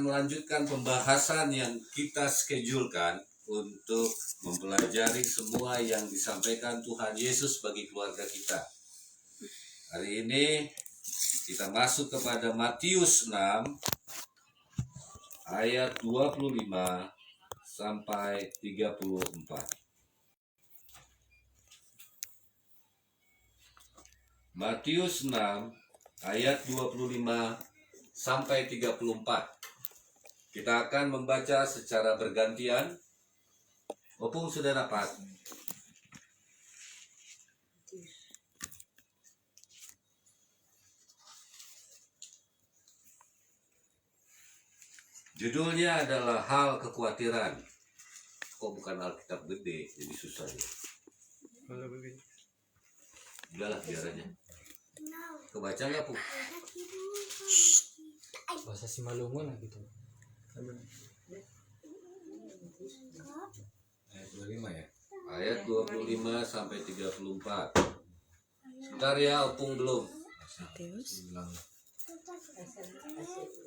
melanjutkan pembahasan yang kita schedule-kan untuk mempelajari semua yang disampaikan Tuhan Yesus bagi keluarga kita. Hari ini kita masuk kepada Matius 6 ayat 25 sampai 34. Matius 6 ayat 25 sampai 34. Kita akan membaca secara bergantian. Opung sudah dapat? Judulnya adalah hal kekhawatiran. Kok bukan Alkitab gede, jadi susah ya. Udahlah, biar aja. Kebaca nggak, Pung? Bahasa Simalungun gitu. Ayat 25 ya? Ayat 25 sampai 34. Sebentar ya, Opung belum. Matius.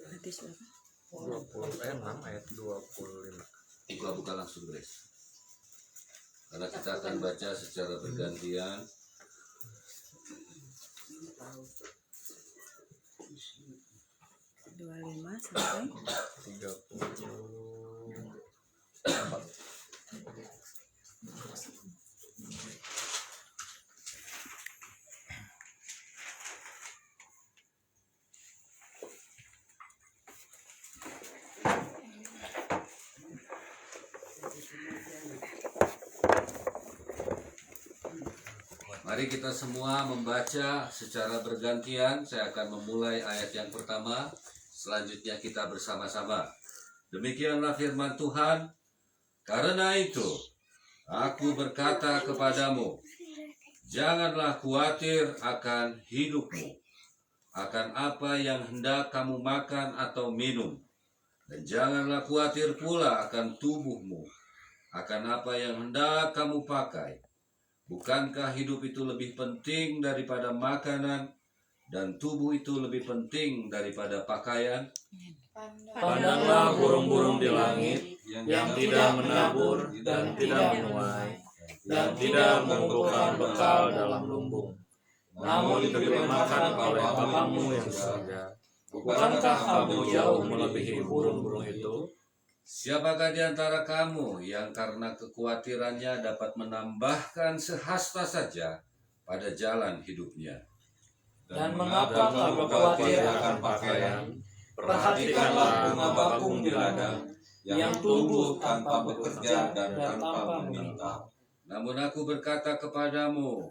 Matius berapa? 26 ayat 25. Buka langsung, Grace. Karena kita akan baca secara bergantian. Dua 25 sampai 34. Mari kita semua membaca secara bergantian. Saya akan memulai ayat yang pertama. Selanjutnya kita bersama-sama. Demikianlah firman Tuhan. Karena itu, aku berkata kepadamu, janganlah khawatir akan hidupmu, akan apa yang hendak kamu makan atau minum. Dan janganlah khawatir pula akan tubuhmu, akan apa yang hendak kamu pakai. Bukankah hidup itu lebih penting daripada makanan, dan tubuh itu lebih penting daripada pakaian? Pandanglah burung-burung di langit yang tidak menabur dan tidak menuai dan tidak mengumpulkan bekal dalam lumbung, namun diberi makan oleh Bapamu yang di surga. Bukankah kamu jauh melebihi burung-burung itu? Siapakah di antara kamu yang karena kekhawatirannya dapat menambahkan sehasta saja pada jalan hidupnya? Dan mengapa kamu khawatir akan pakaian? Perhatikanlah bunga bakung di ladang, yang tumbuh tanpa bekerja dan tanpa meminta. Namun aku berkata kepadamu,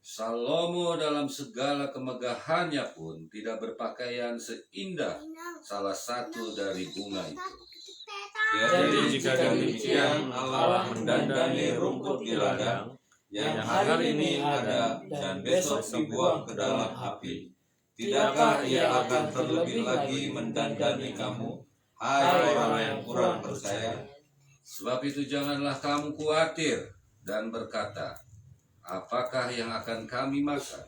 Salomo dalam segala kemegahannya pun tidak berpakaian seindah salah satu dari bunga itu. Jadi jika demikian Allah mendandani rumput di ladang, yang hari ini ada dan besok dibuang ke dalam api, tidakkah Ia akan terlebih lagi mendandani kamu, hai orang yang kurang percaya? Sebab itu janganlah kamu khawatir dan berkata, apakah yang akan kami makan?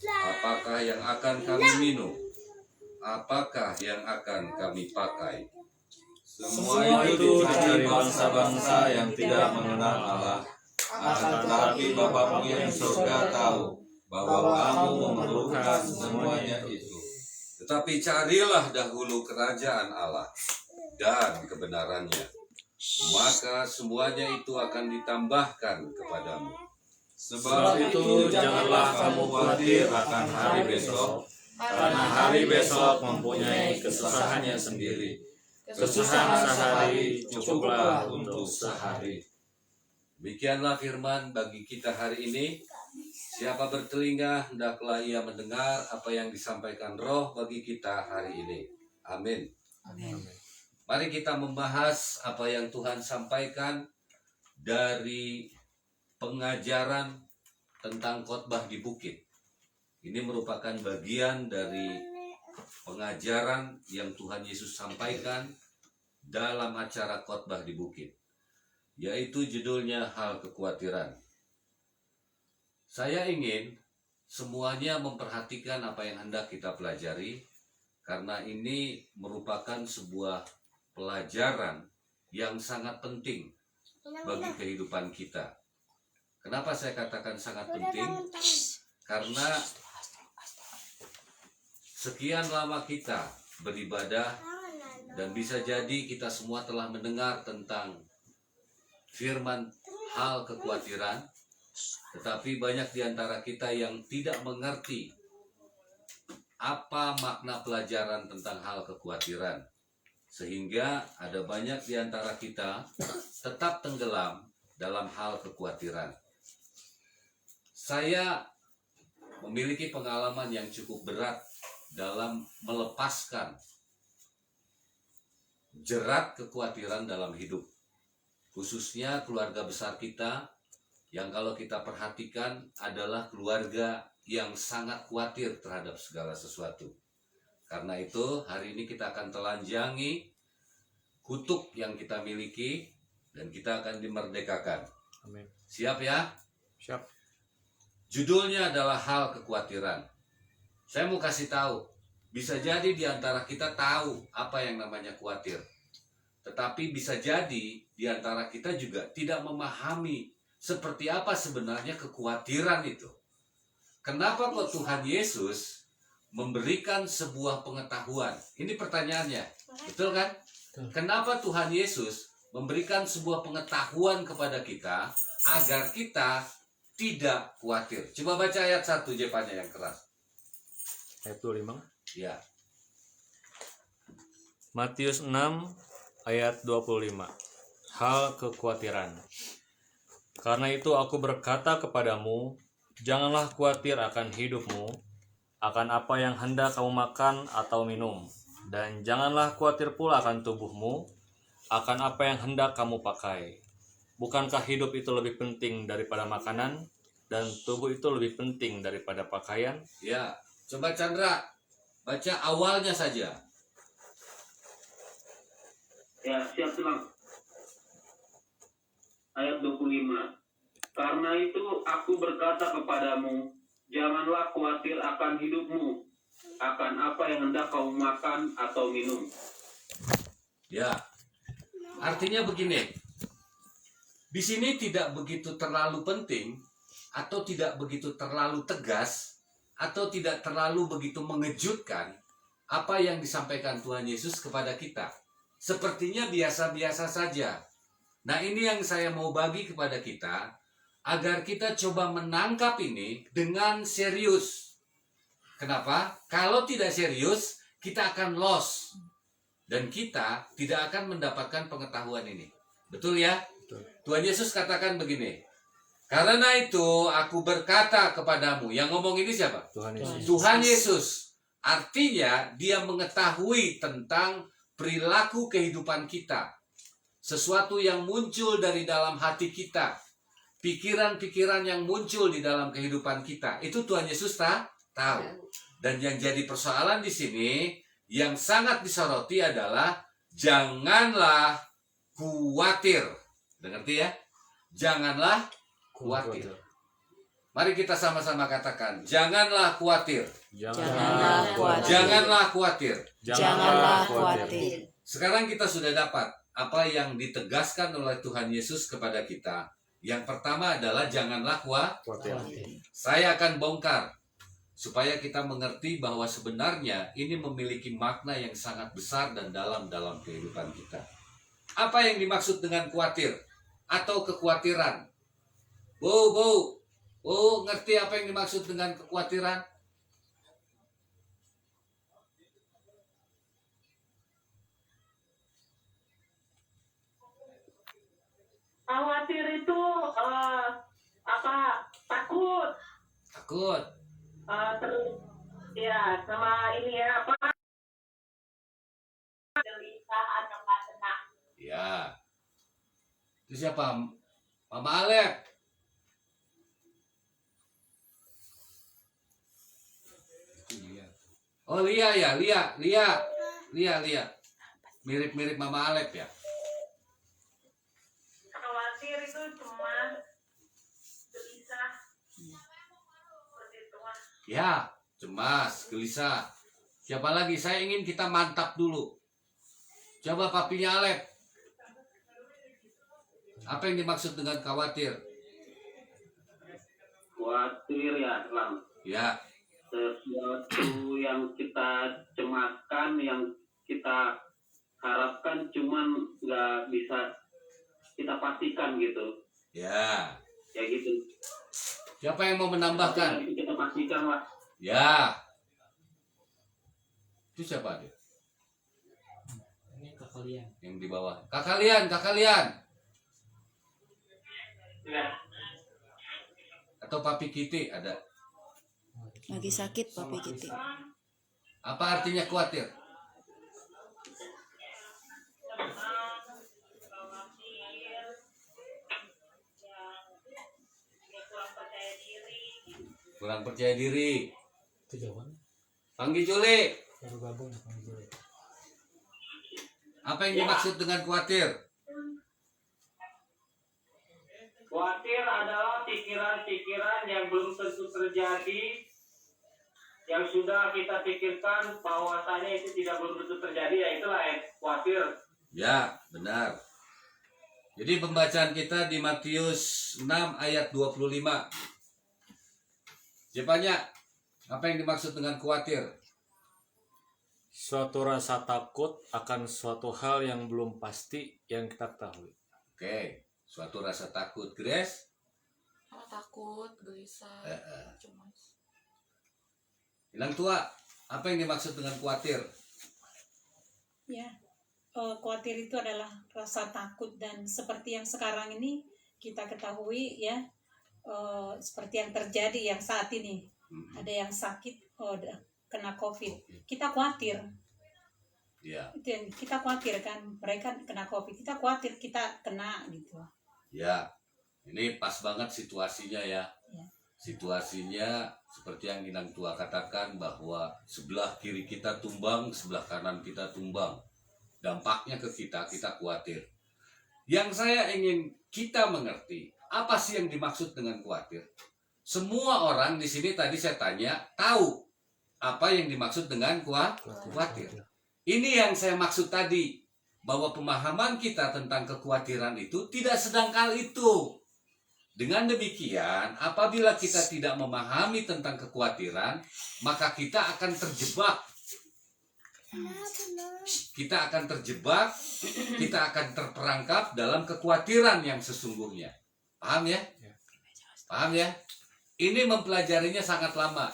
Apakah yang akan kami minum? Apakah yang akan kami pakai? Semua itu dari bangsa-bangsa yang tidak mengenal Allah. Akan tetapi Bapamu yang di surga tahu bahwa kamu memerlukan semuanya itu. Tetapi carilah dahulu kerajaan Allah dan kebenarannya, maka semuanya itu akan ditambahkan kepadamu. Sebab itu janganlah kamu khawatir akan hari besok, karena hari besok mempunyai kesusahannya sendiri. Kesusahan sehari cukuplah untuk sehari. Demikianlah firman bagi kita hari ini. Siapa bertelinga, hendaklah ia mendengar apa yang disampaikan Roh bagi kita hari ini. Amin. Amin. Mari kita membahas apa yang Tuhan sampaikan dari pengajaran tentang khotbah di bukit. Ini merupakan bagian dari pengajaran yang Tuhan Yesus sampaikan dalam acara khotbah di bukit, yaitu judulnya hal kekhawatiran. Saya ingin semuanya memperhatikan apa yang hendak kita pelajari, karena ini merupakan sebuah pelajaran yang sangat penting bagi kehidupan kita. Kenapa saya katakan sangat penting? Karena sekian lama kita beribadah dan bisa jadi kita semua telah mendengar tentang firman hal kekhawatiran, tetapi banyak di antara kita yang tidak mengerti apa makna pelajaran tentang hal kekhawatiran. Sehingga ada banyak di antara kita tetap tenggelam dalam hal kekhawatiran. Saya memiliki pengalaman yang cukup berat dalam melepaskan jerat kekhawatiran dalam hidup. Khususnya keluarga besar kita yang kalau kita perhatikan adalah keluarga yang sangat khawatir terhadap segala sesuatu. Karena itu hari ini kita akan telanjangi kutuk yang kita miliki dan kita akan dimerdekakan. Amin. Siap ya? Siap. Judulnya adalah hal kekhawatiran. Saya mau kasih tahu, bisa jadi di antara kita tahu apa yang namanya khawatir. Tetapi bisa jadi di antara kita juga tidak memahami seperti apa sebenarnya kekhawatiran itu. Kenapa kok Tuhan Yesus memberikan sebuah pengetahuan? Ini pertanyaannya, betul kan? Kenapa Tuhan Yesus memberikan sebuah pengetahuan kepada kita agar kita tidak khawatir? Coba baca ayat 1 Jepanya yang keras. Ayat 25. Ya. Matius 6 ayat 25. Hal kekhawatiran. Karena itu aku berkata kepadamu, janganlah khawatir akan hidupmu, akan apa yang hendak kamu makan atau minum, dan janganlah khawatir pula akan tubuhmu, akan apa yang hendak kamu pakai. Bukankah hidup itu lebih penting daripada makanan, dan tubuh itu lebih penting daripada pakaian? Ya, coba Chandra baca awalnya saja. Ya, siap Tulang. Ayat 25. Karena itu aku berkata kepadamu, janganlah khawatir akan hidupmu, akan apa yang hendak kau makan atau minum. Ya. Artinya begini. Di sini tidak begitu terlalu penting atau tidak begitu terlalu tegas atau tidak terlalu begitu mengejutkan apa yang disampaikan Tuhan Yesus kepada kita. Sepertinya biasa-biasa saja. Nah, ini yang saya mau bagi kepada kita agar kita coba menangkap ini dengan serius. Kenapa? Kalau tidak serius, kita akan lost. Dan kita tidak akan mendapatkan pengetahuan ini. Betul ya? Betul. Tuhan Yesus katakan begini. Karena itu aku berkata kepadamu. Yang ngomong ini siapa? Tuhan Yesus. Tuhan Yesus. Artinya dia mengetahui tentang perilaku kehidupan kita. Sesuatu yang muncul dari dalam hati kita. Pikiran-pikiran yang muncul di dalam kehidupan kita. Itu Tuhan Yesus tahu. Dan yang jadi persoalan di sini, yang sangat disoroti adalah janganlah khawatir. Dengerti ya? Janganlah khawatir. Mari kita sama-sama katakan, janganlah khawatir. Janganlah khawatir. Janganlah khawatir. Janganlah khawatir. Sekarang kita sudah dapat apa yang ditegaskan oleh Tuhan Yesus kepada kita. Yang pertama adalah janganlah khawatir. Saya akan bongkar supaya kita mengerti bahwa sebenarnya ini memiliki makna yang sangat besar dan dalam kehidupan kita. Apa yang dimaksud dengan khawatir atau kekhawatiran? Bu, ngerti apa yang dimaksud dengan kekhawatiran? Khawatir itu takut. Takut. Terus ya sama ini ya gelisah atau nggak tenang. Ya. Itu siapa? Mama Alep. Oh, Lia ya, Lia. Mirip-mirip Mama Alep ya. Khawatir itu cemas, gelisah, seperti itu. Ya, cemas, gelisah. Siapa lagi? Saya ingin kita mantap dulu. Coba papinya Alep. Apa yang dimaksud dengan khawatir? Khawatir ya, Lang. Ya, Sesuatu yang kita cemaskan, yang kita harapkan cuman nggak bisa kita pastikan gitu. ya. Ya gitu. Siapa yang mau menambahkan? Itu kita pastikan lah. Ya. Itu siapa dia? Ini ke kalian. Yang di bawah. Kakalian. Ya. Atau Papi Kiti ada. Lagi sakit Papi Kiti. Apa artinya khawatir? Kurang percaya diri. Itu jawaban. Panggil Juli. Baru gabung panggil. Apa yang dimaksud dengan khawatir? Khawatir adalah pikiran-pikiran yang belum tentu terjadi, yang sudah kita pikirkan bahwasanya itu belum tentu terjadi, ya itulah khawatir. Ya, benar. Jadi pembacaan kita di Matius 6 ayat 25. Jawabannya, apa yang dimaksud dengan khawatir? Suatu rasa takut akan suatu hal yang belum pasti yang kita ketahui. Oke, suatu rasa takut. Grace? Takut, gelisah, cemas. Inang tua, apa yang dimaksud dengan khawatir? Ya, khawatir itu adalah rasa takut, dan seperti yang sekarang ini kita ketahui ya, seperti yang terjadi yang saat ini, ada yang sakit, kena COVID, kita khawatir. Ya, Itu yang kita khawatir kan, mereka kena COVID, kita khawatir kita kena gitu. ya. Ini pas banget situasinya ya. Ya. Situasinya seperti yang Inang tua katakan bahwa sebelah kiri kita tumbang, sebelah kanan kita tumbang. Dampaknya ke kita khawatir. Yang saya ingin kita mengerti, apa sih yang dimaksud dengan khawatir? Semua orang di sini tadi saya tanya, tahu apa yang dimaksud dengan khawatir. Ini yang saya maksud tadi, bahwa pemahaman kita tentang kekhawatiran itu tidak sedangkal itu. Dengan demikian, apabila kita tidak memahami tentang kekhawatiran, maka kita akan terjebak. Kita akan terjebak, kita akan terperangkap dalam kekhawatiran yang sesungguhnya. Paham ya? Paham ya? Ini mempelajarinya sangat lama.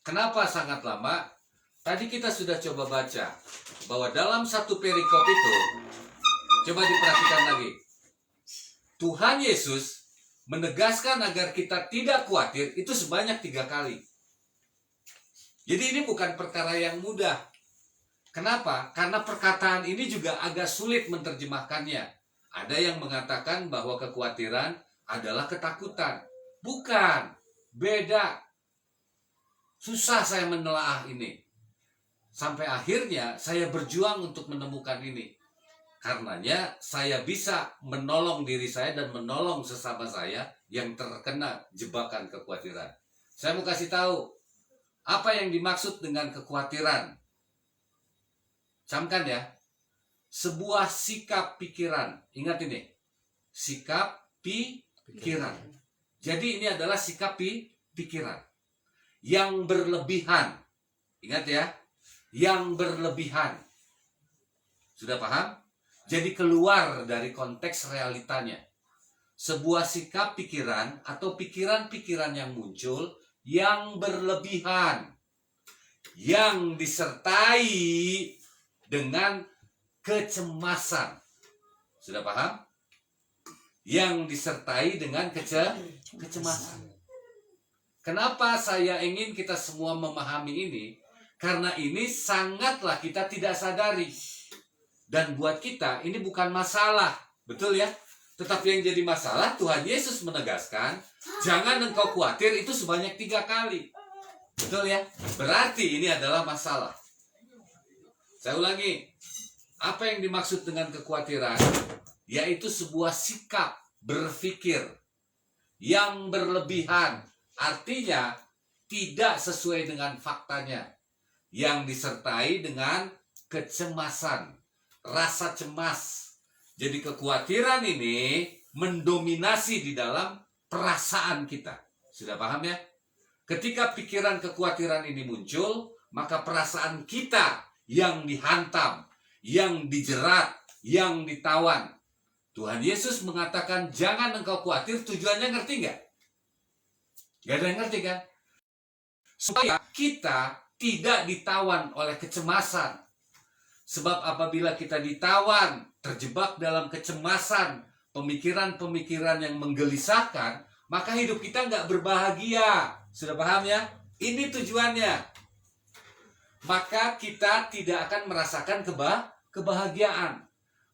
Kenapa sangat lama? Tadi kita sudah coba baca bahwa dalam satu perikop itu, coba diperhatikan lagi. Tuhan Yesus menegaskan agar kita tidak khawatir itu sebanyak 3 kali. Jadi ini bukan perkara yang mudah. Kenapa? Karena perkataan ini juga agak sulit menerjemahkannya. Ada yang mengatakan bahwa kekhawatiran adalah ketakutan. Bukan, beda. Susah saya menelaah ini. Sampai akhirnya saya berjuang untuk menemukan ini. Karenanya saya bisa menolong diri saya dan menolong sesama saya yang terkena jebakan kekhawatiran. Saya mau kasih tahu apa yang dimaksud dengan kekhawatiran. Camkan ya. Sebuah sikap pikiran. Ingat ini. Sikap pikiran. Jadi ini adalah sikap pikiran yang berlebihan. Ingat ya. Yang berlebihan. Sudah paham? Jadi keluar dari konteks realitanya. Sebuah sikap pikiran atau pikiran-pikiran yang muncul yang berlebihan. Yang disertai dengan kecemasan. Sudah paham? Yang disertai dengan kecemasan. Kenapa saya ingin kita semua memahami ini? Karena ini sangatlah kita tidak sadari. Dan buat kita ini bukan masalah. Betul ya? Tetapi yang jadi masalah, Tuhan Yesus menegaskan, jangan engkau khawatir itu sebanyak 3 kali. Betul ya? Berarti ini adalah masalah. Saya ulangi. Apa yang dimaksud dengan kekhawatiran? Yaitu sebuah sikap berpikir yang berlebihan. Artinya tidak sesuai dengan faktanya. yang disertai dengan kecemasan, rasa cemas. Jadi kekhawatiran ini mendominasi di dalam perasaan kita. Sudah paham ya? Ketika pikiran kekhawatiran ini muncul, maka perasaan kita yang dihantam, yang dijerat, yang ditawan. Tuhan Yesus mengatakan, jangan engkau khawatir. Tujuannya ngerti nggak? Gak ada yang ngerti kan? Supaya kita tidak ditawan oleh kecemasan. Sebab apabila kita ditawan, terjebak dalam kecemasan, pemikiran-pemikiran yang menggelisahkan, maka hidup kita nggak berbahagia. Sudah paham ya? Ini tujuannya. Maka kita tidak akan merasakan kebahagiaan.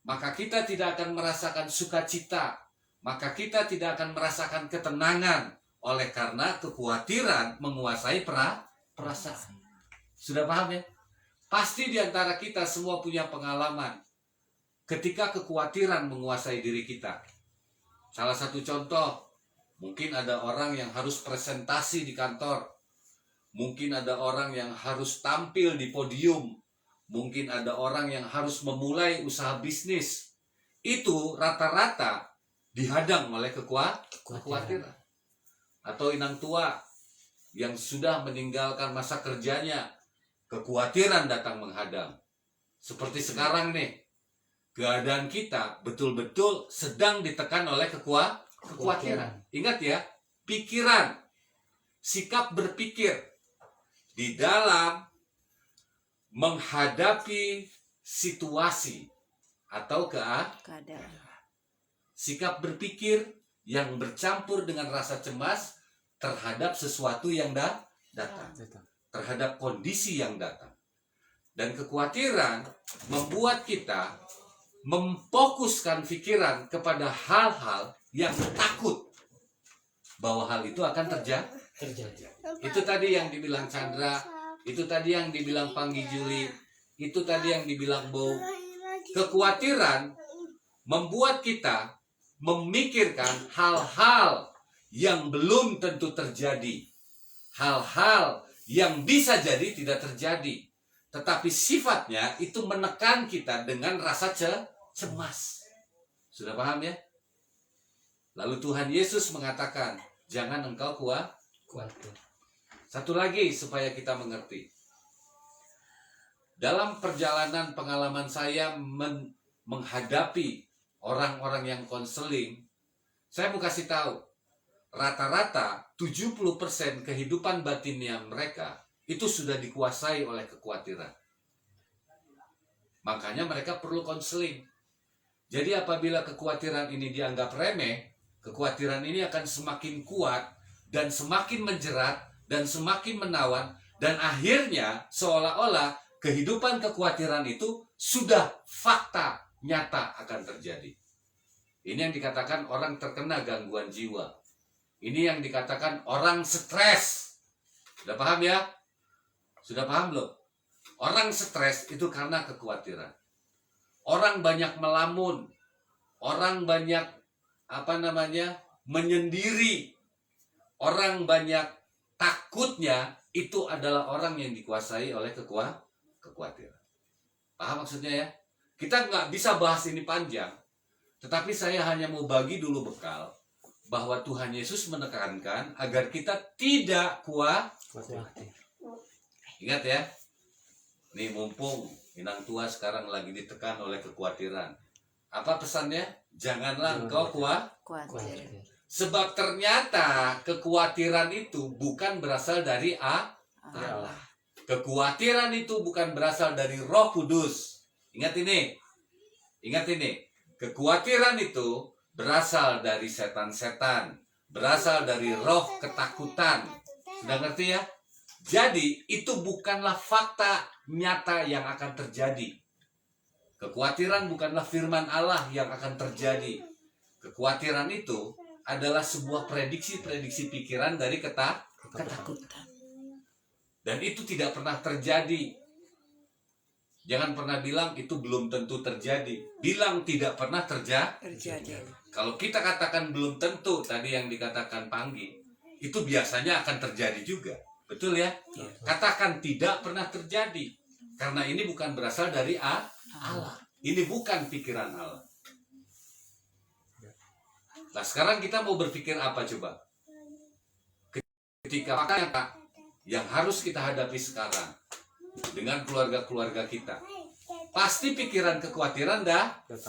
Maka kita tidak akan merasakan sukacita. Maka kita tidak akan merasakan ketenangan. Oleh karena kekhawatiran menguasai perasaan. Sudah paham ya? Pasti di antara kita semua punya pengalaman ketika kekhawatiran menguasai diri kita. Salah satu contoh, mungkin ada orang yang harus presentasi di kantor. Mungkin ada orang yang harus tampil di podium. Mungkin ada orang yang harus memulai usaha bisnis. Itu rata-rata dihadang oleh kekhawatiran. Atau inang tua yang sudah meninggalkan masa kerjanya, kekhawatiran datang menghadang. Seperti sekarang nih, keadaan kita betul-betul sedang ditekan oleh kekhawatiran. Ingat ya, pikiran, sikap berpikir di dalam menghadapi situasi atau Keadaan. sikap berpikir yang bercampur dengan rasa cemas terhadap sesuatu yang datang, terhadap kondisi yang datang. Dan kekhawatiran membuat kita memfokuskan pikiran kepada hal-hal yang takut bahwa hal itu akan terjadi. Itu tadi yang dibilang Chandra, itu tadi yang dibilang Panggi Juli, itu tadi yang dibilang Bow. Kekhawatiran membuat kita memikirkan hal-hal yang belum tentu terjadi. Hal-hal yang bisa jadi tidak terjadi. Tetapi sifatnya itu menekan kita dengan rasa cemas. Sudah paham ya? Lalu Tuhan Yesus mengatakan, jangan engkau khawatir. Satu lagi supaya kita mengerti. Dalam perjalanan pengalaman saya menghadapi orang-orang yang konseling, saya mau kasih tahu, rata-rata 70% kehidupan batinnya mereka itu sudah dikuasai oleh kekhawatiran. Makanya mereka perlu konseling. Jadi apabila kekhawatiran ini dianggap remeh, kekhawatiran ini akan semakin kuat dan semakin menjerat dan semakin menawan, dan akhirnya seolah-olah kehidupan kekhawatiran itu sudah fakta nyata akan terjadi. Ini yang dikatakan orang terkena gangguan jiwa. Ini yang dikatakan orang stres. Sudah paham ya? Sudah paham belum? Orang stres itu karena kekhawatiran. Orang banyak melamun. Orang banyak menyendiri. Orang banyak takutnya, itu adalah orang yang dikuasai oleh kekhawatiran. Paham maksudnya ya? Kita nggak bisa bahas ini panjang. Tetapi saya hanya mau bagi dulu bekal bahwa Tuhan Yesus menekankan agar kita tidak khawatir. Ingat ya, nih mumpung inang tua sekarang lagi ditekan oleh kekhawatiran. Apa pesannya? Janganlah engkau Khawatir. sebab ternyata kekhawatiran itu bukan berasal dari Allah. Kekhawatiran itu bukan berasal dari Roh Kudus. Ingat ini. Kekhawatiran itu berasal dari setan-setan, berasal dari roh ketakutan. Sudah ngerti ya? Jadi itu bukanlah fakta nyata yang akan terjadi. Kekhawatiran bukanlah firman Allah yang akan terjadi. Kekhawatiran itu adalah sebuah prediksi-prediksi pikiran dari ketakutan. Dan itu tidak pernah terjadi. Jangan pernah bilang itu belum tentu terjadi. Bilang tidak pernah terjadi. Kalau kita katakan belum tentu, tadi yang dikatakan Panggi, itu biasanya akan terjadi juga. Betul ya? Katakan tidak pernah terjadi. Karena ini bukan berasal dari Allah. Ini bukan pikiran Allah. Nah sekarang kita mau berpikir apa coba? Ketika yang harus kita hadapi sekarang dengan keluarga-keluarga kita, pasti pikiran kekhawatiran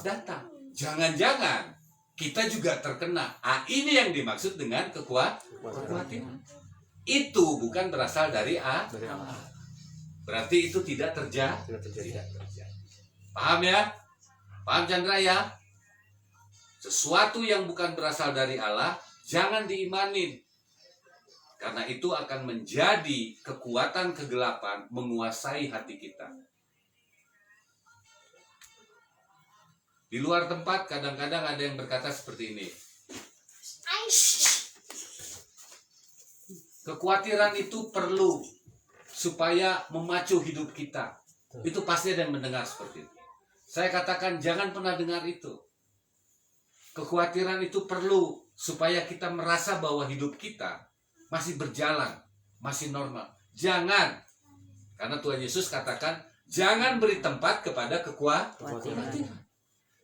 datang. Jangan-jangan kita juga terkena. Ini yang dimaksud dengan kekhawatiran. Itu bukan berasal dari Allah. Berarti itu tidak terjadi. Paham ya? Paham Chandra ya? Sesuatu yang bukan berasal dari Allah jangan diimanin. Karena itu akan menjadi kekuatan kegelapan menguasai hati kita. Di luar tempat kadang-kadang ada yang berkata seperti ini. Kekhawatiran itu perlu supaya memacu hidup kita. Itu pasti ada yang mendengar seperti itu. Saya katakan jangan pernah dengar itu. Kekhawatiran itu perlu supaya kita merasa bahwa hidup kita masih berjalan, masih normal. Jangan. Karena Tuhan Yesus katakan jangan beri tempat kepada kekhawatiran.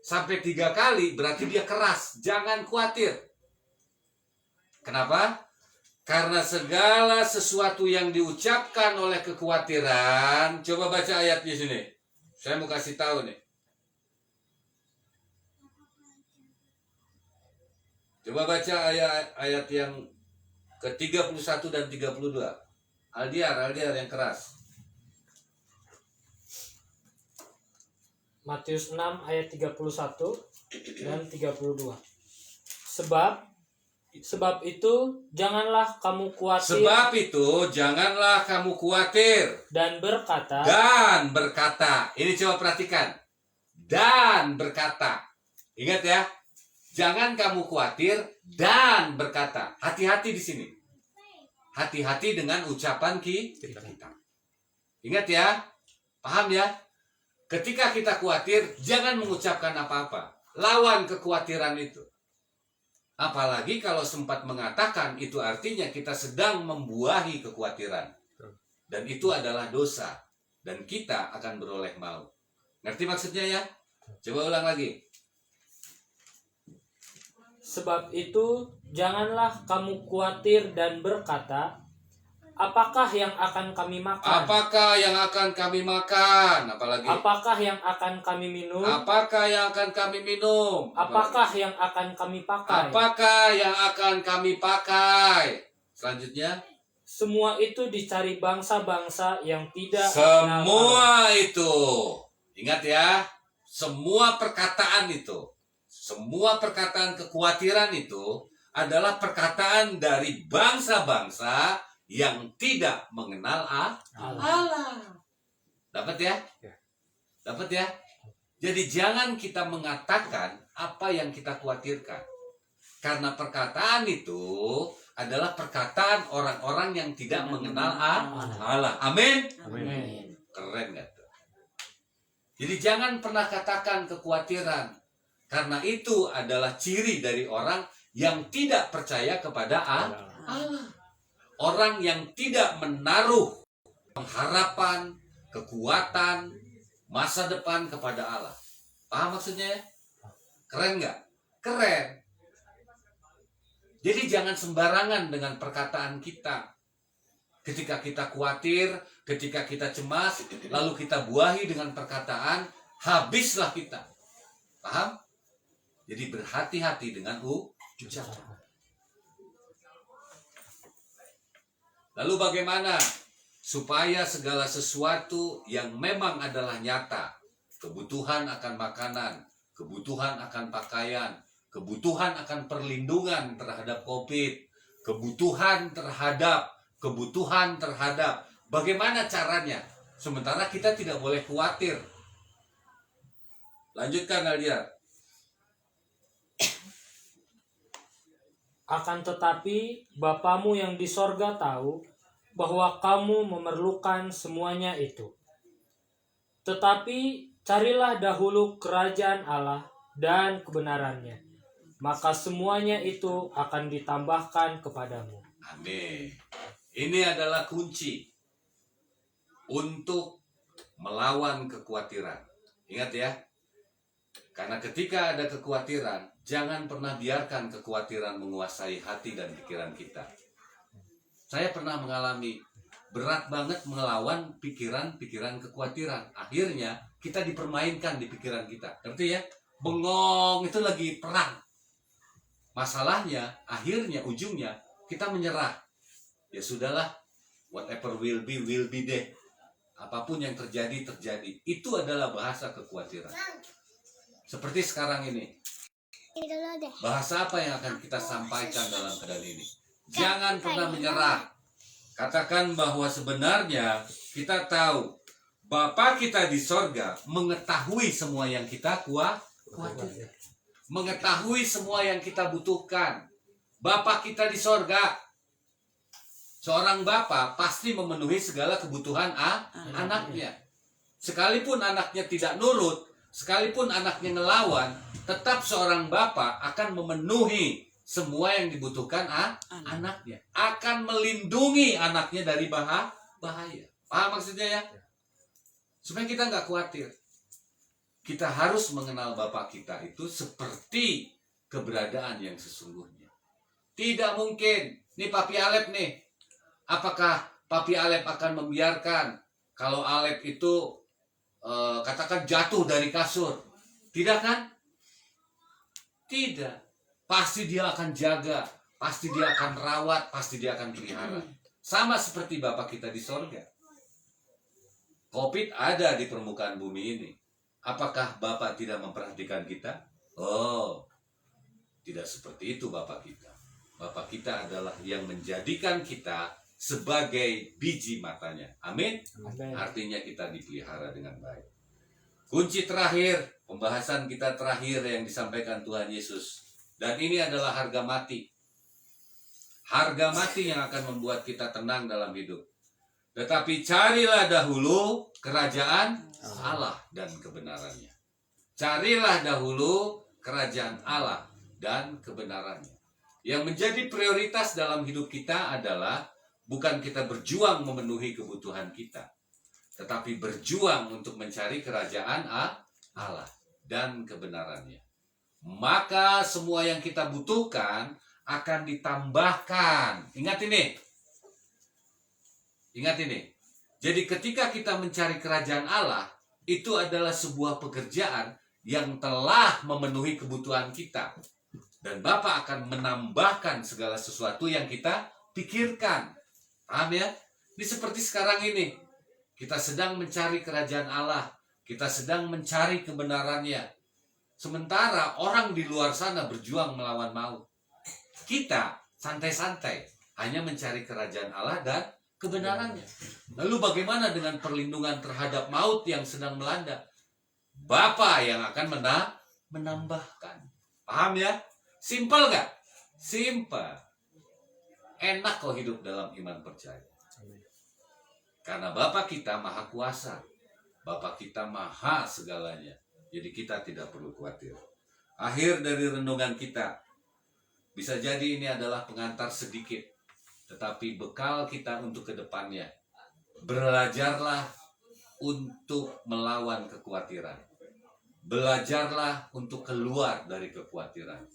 Sampai 3 kali berarti dia keras. Jangan khawatir. Kenapa? Karena segala sesuatu yang diucapkan oleh kekhawatiran. Coba baca ayatnya sini. Saya mau kasih tahu nih. Coba baca ayat yang ke-31 dan 32. Aldiar yang keras. Matius 6 ayat 31 dan 32. Sebab itu janganlah kamu khawatir. Sebab itu janganlah kamu khawatir Dan berkata. Ini coba perhatikan. Dan berkata. Ingat ya. Jangan kamu khawatir dan berkata. Hati-hati di sini. Hati-hati dengan ucapan kita. Ingat ya. Paham ya? Ketika kita khawatir, jangan mengucapkan apa-apa. Lawan kekhawatiran itu. Apalagi kalau sempat mengatakan, itu artinya kita sedang membuahi kekhawatiran. Dan itu adalah dosa. Dan kita akan beroleh maut. Ngerti maksudnya ya? Coba ulang lagi. Sebab itu janganlah kamu khawatir dan berkata, apakah yang akan kami makan? Apakah yang akan kami makan? Apalagi? Apakah yang akan kami minum? Apakah yang akan kami minum? Apakah yang akan kami pakai? Apakah yang akan kami pakai? Selanjutnya. Semua itu dicari bangsa-bangsa yang tidak Semua itu. Ingat ya. Semua perkataan itu. Semua perkataan kekhawatiran itu adalah perkataan dari bangsa-bangsa yang tidak mengenal Allah. Dapat ya? Dapat ya? Jadi jangan kita mengatakan apa yang kita khawatirkan. Karena perkataan itu adalah perkataan orang-orang yang tidak mengenal Allah. Amin? Amin. Keren gak tuh? Jadi jangan pernah katakan kekhawatiran. Karena itu adalah ciri dari orang yang tidak percaya kepada Allah. Orang yang tidak menaruh pengharapan, kekuatan, masa depan kepada Allah. Paham maksudnya? Keren nggak? Keren. Jadi jangan sembarangan dengan perkataan kita. Ketika kita khawatir, ketika kita cemas, lalu kita buahi dengan perkataan, habislah kita. Paham? Jadi berhati-hati dengan ucapan. Lalu bagaimana supaya segala sesuatu yang memang adalah nyata, kebutuhan akan makanan, kebutuhan akan pakaian, kebutuhan akan perlindungan terhadap COVID, kebutuhan terhadap bagaimana caranya? Sementara kita tidak boleh khawatir. Lanjutkan Aldia. Akan tetapi Bapamu yang di sorga tahu bahwa kamu memerlukan semuanya itu. Tetapi carilah dahulu kerajaan Allah dan kebenarannya, maka semuanya itu akan ditambahkan kepadamu. Amin. Ini adalah kunci untuk melawan kekhawatiran. Ingat ya, karena ketika ada kekhawatiran, jangan pernah biarkan kekhawatiran menguasai hati dan pikiran kita. Saya pernah mengalami berat banget melawan pikiran-pikiran kekhawatiran. Akhirnya kita dipermainkan di pikiran kita. Ngerti ya? Bengong itu lagi perang. Masalahnya, akhirnya ujungnya kita menyerah. Ya sudahlah, whatever will be deh. Apapun yang terjadi, terjadi. Itu adalah bahasa kekhawatiran. Seperti sekarang ini. Bahasa apa yang akan kita sampaikan dalam keadaan ini? Jangan pernah menyerah. Katakan bahwa sebenarnya kita tahu Bapa kita di sorga mengetahui semua yang kita khawatir, mengetahui semua yang kita butuhkan. Bapa kita di sorga, seorang bapa pasti memenuhi segala kebutuhan anaknya. Sekalipun anaknya tidak nurut, sekalipun anaknya ngelawan, tetap seorang bapa akan memenuhi semua yang dibutuhkan anaknya. Akan melindungi anaknya dari bahaya. Paham maksudnya ya? Supaya kita nggak khawatir. Kita harus mengenal Bapak kita itu seperti keberadaan yang sesungguhnya. Tidak mungkin, nih Papi Alep nih, apakah Papi Alep akan membiarkan kalau Alep itu katakan jatuh dari kasur? Tidak kan? Tidak. Pasti dia akan jaga, pasti dia akan rawat, pasti dia akan pelihara. Sama seperti Bapak kita di sorga. COVID ada di permukaan bumi ini. Apakah Bapak tidak memperhatikan kita? Oh, tidak seperti itu Bapak kita. Bapak kita adalah yang menjadikan kita sebagai biji matanya. Amin? Artinya kita dipelihara dengan baik. Kunci terakhir, pembahasan kita terakhir yang disampaikan Tuhan Yesus. Dan ini adalah harga mati. Harga mati yang akan membuat kita tenang dalam hidup. Tetapi carilah dahulu kerajaan Allah dan kebenarannya. Carilah dahulu kerajaan Allah dan kebenarannya. Yang menjadi prioritas dalam hidup kita adalah bukan kita berjuang memenuhi kebutuhan kita, tetapi berjuang untuk mencari kerajaan Allah dan kebenarannya. Maka semua yang kita butuhkan akan ditambahkan. Ingat ini. Ingat ini. Jadi ketika kita mencari kerajaan Allah, itu adalah sebuah pekerjaan yang telah memenuhi kebutuhan kita. Dan Bapa akan menambahkan segala sesuatu yang kita pikirkan. Paham ya? Ini seperti sekarang ini. Kita sedang mencari kerajaan Allah. Kita sedang mencari kebenarannya. Sementara orang di luar sana berjuang melawan maut. Kita santai-santai hanya mencari kerajaan Allah dan kebenarannya. Lalu bagaimana dengan perlindungan terhadap maut yang sedang melanda? Bapa yang akan menambahkan. Paham ya? Simpel gak? Simpel. Enak kok hidup dalam iman percaya. Karena Bapa kita maha kuasa. Bapa kita maha segalanya. Jadi kita tidak perlu khawatir. Akhir dari renungan kita. Bisa jadi ini adalah pengantar sedikit. Tetapi bekal kita untuk kedepannya. Belajarlah untuk melawan kekhawatiran. Belajarlah untuk keluar dari kekhawatiran.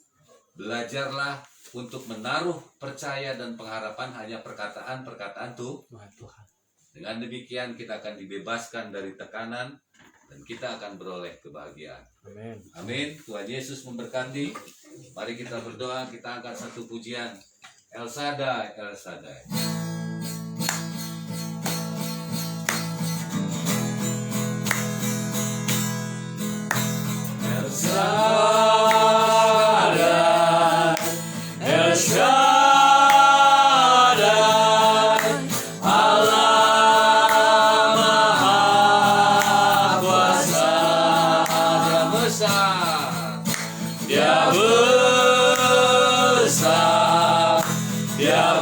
Belajarlah untuk menaruh percaya dan pengharapan hanya perkataan-perkataan Tuhan. Dengan demikian kita akan dibebaskan dari tekanan dan kita akan beroleh kebahagiaan. Amin. Amin. Tuhan Yesus memberkati. Mari kita berdoa, kita angkat satu pujian. El Shaddai, El Shaddai. El Shaddai, El Shaddai, Allah Maha Kuasa. Dia besar, Dia besar, Dia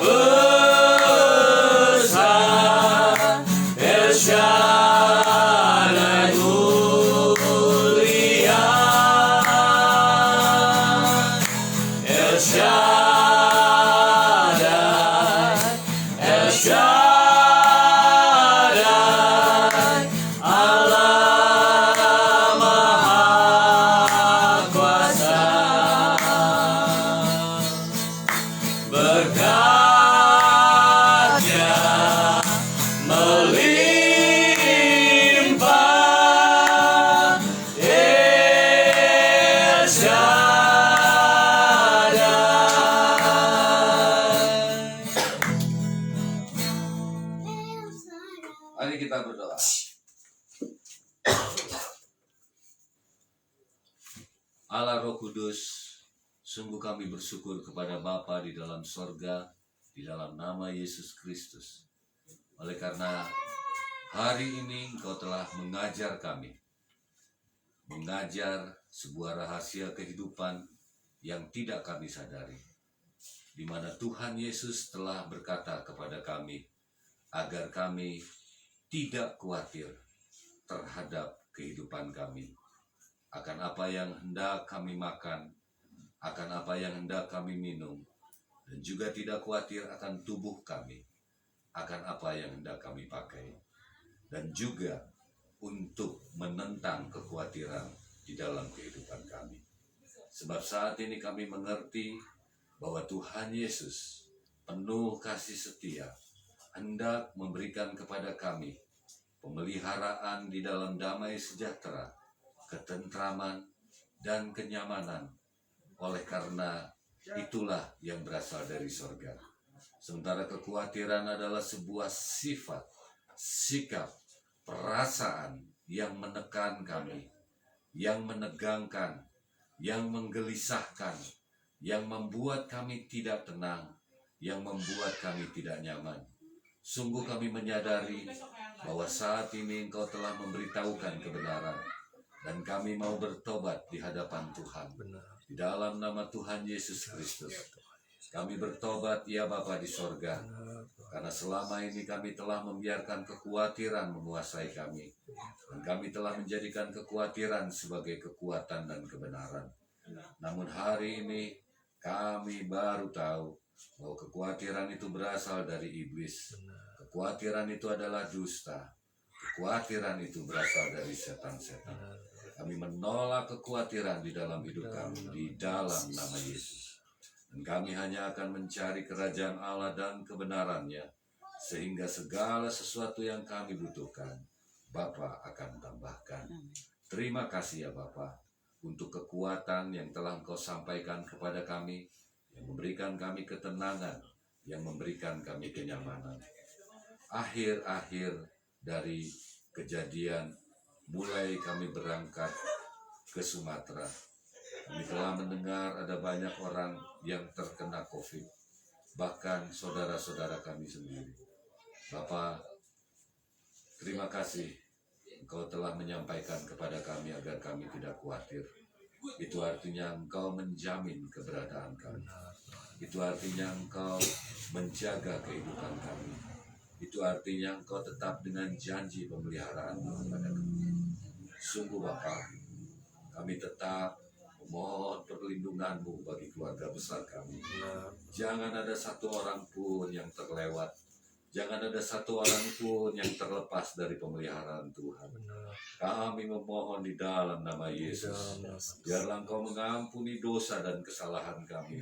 besar, El Shaddai mulia, El Shaddai, El Shaddai. Allah Roh Kudus, sungguh kami bersyukur kepada Bapa di dalam sorga, di dalam nama Yesus Kristus. Oleh karena hari ini Engkau telah mengajar kami, mengajar sebuah rahasia kehidupan yang tidak kami sadari, di mana Tuhan Yesus telah berkata kepada kami, agar kami tidak khawatir terhadap kehidupan kami, akan apa yang hendak kami makan, akan apa yang hendak kami minum, dan juga tidak khawatir akan tubuh kami, akan apa yang hendak kami pakai, dan juga untuk menentang kekhawatiran di dalam kehidupan kami. Sebab saat ini kami mengerti bahwa Tuhan Yesus penuh kasih setia, hendak memberikan kepada kami pemeliharaan di dalam damai sejahtera, ketentraman, dan kenyamanan. Oleh karena itulah yang berasal dari sorga. Sementara kekhawatiran adalah sebuah sifat, sikap, perasaan yang menekan kami, yang menegangkan, yang menggelisahkan, yang membuat kami tidak tenang, yang membuat kami tidak nyaman. Sungguh kami menyadari bahwa saat ini Engkau telah memberitahukan kebenaran, dan kami mau bertobat di hadapan Tuhan. Di dalam nama Tuhan Yesus Kristus, kami bertobat ya Bapa di sorga, karena selama ini kami telah membiarkan kekhawatiran menguasai kami, dan kami telah menjadikan kekhawatiran sebagai kekuatan dan kebenaran. Namun hari ini kami baru tahu bahwa kekhawatiran itu berasal dari iblis. Kekhawatiran itu adalah dusta. Kekhawatiran itu berasal dari setan-setan. Kami menolak kekhawatiran di dalam hidup kami, di dalam nama Yesus. Dan kami hanya akan mencari kerajaan Allah dan kebenarannya, sehingga segala sesuatu yang kami butuhkan, Bapa akan tambahkan. Terima kasih ya Bapa, untuk kekuatan yang telah Engkau sampaikan kepada kami, yang memberikan kami ketenangan, yang memberikan kami kenyamanan. Akhir-akhir dari kejadian, mulai kami berangkat ke Sumatera, kami telah mendengar ada banyak orang yang terkena COVID, bahkan saudara-saudara kami sendiri. Bapak, terima kasih Engkau telah menyampaikan kepada kami agar kami tidak khawatir. Itu artinya Engkau menjamin keberadaan kami. Itu artinya Engkau menjaga kehidupan kami. Itu artinya Engkau tetap dengan janji pemeliharaan kepada kami. Sungguh Bapa, kami tetap memohon perlindungan-Mu bagi keluarga besar kami. Jangan ada satu orang pun yang terlewat. Jangan ada satu orang pun yang terlepas dari pemeliharaan Tuhan. Kami memohon di dalam nama Yesus. Biarlah Engkau mengampuni dosa dan kesalahan kami,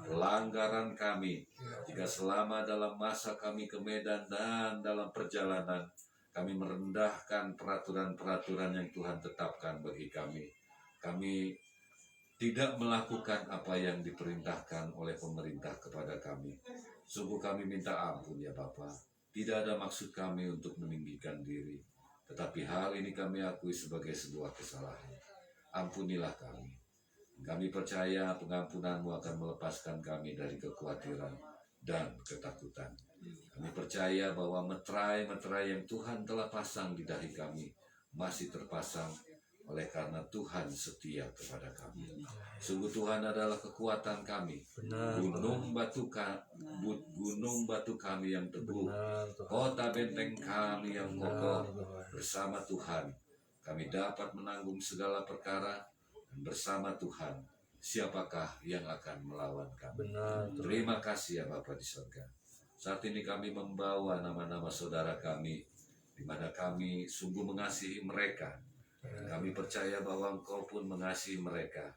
pelanggaran kami. Jika selama dalam masa kami ke Medan dan dalam perjalanan, kami merendahkan peraturan-peraturan yang Tuhan tetapkan bagi kami. Kami tidak melakukan apa yang diperintahkan oleh pemerintah kepada kami. Sungguh kami minta ampun ya Bapa. Tidak ada maksud kami untuk meninggikan diri, tetapi hal ini kami akui sebagai sebuah kesalahan. Ampunilah kami. Kami percaya pengampunan-Mu akan melepaskan kami dari kekhawatiran dan ketakutan. Kami percaya bahwa meterai-meterai yang Tuhan telah pasang di dahi kami masih terpasang, oleh karena Tuhan setia kepada kami. Sungguh Tuhan adalah kekuatan kami, gunung batu kami yang teguh, kota benteng kami yang kokoh. Bersama Tuhan kami dapat menanggung segala perkara, dan bersama Tuhan siapakah yang akan melawan kami. Terima kasih ya Bapa di surga. Saat ini kami membawa nama-nama saudara kami, di mana kami sungguh mengasihi mereka. Kami percaya bahwa Engkau pun mengasihi mereka.